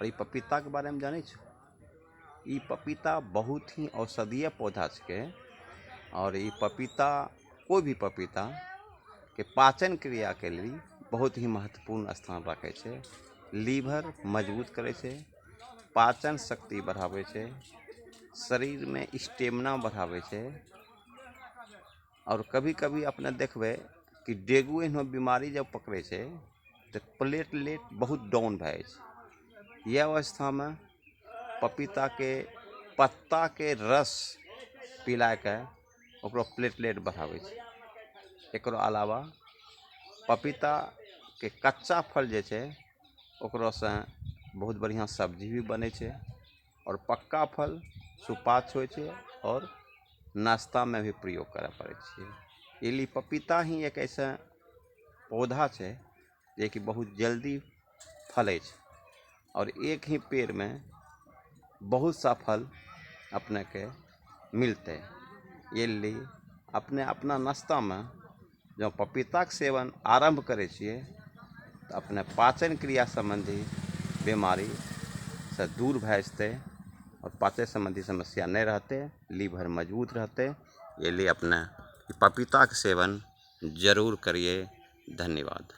और ई पपीता के बारे में जानै छो? ई पपीता बहुत ही औषधीय पौधा छे और ई पपीता कोई भी पपीता के पाचन क्रिया के लिए बहुत ही महत्वपूर्ण स्थान रखे छे। लीवर मजबूत करे छे, पाचन शक्ति बढ़ावे छे, शरीर में स्टेमिना बढ़ावे छे। और कभी कभी अपने देखबे कि डेंगू एहनो बीमारी जब पकड़े छे तो प्लेटलेट बहुत डाउन भए जाए छे। यह अवस्था में पपीता के पत्ता के रस पिला के ओकरो प्लेटलेट बढ़ावे छे। एकरो अलावा पपीता के कच्चा फल जे छे ओकरो से बहुत बढ़िया सब्जी भी बने छे और पक्का फल सुपाच्य होय छे और नाश्ता में भी प्रयोग करे पड़े छे। इली पपीता ही एक ऐसा पौधा छे जे कि बहुत जल्दी फले छे और एक ही पेड़ में बहुत सा फल अपने के मिलते। ये लिए अपने अपना नाश्ता में जब पपीता के सेवन आरंभ करे छिए तो अपने पाचन क्रिया संबंधी बीमारी से दूर भए जेते और पाचन संबंधी समस्या नहीं रहते, लीवर मजबूत रहते। ये लिए अपने पपीता के सेवन जरूर करिए। धन्यवाद।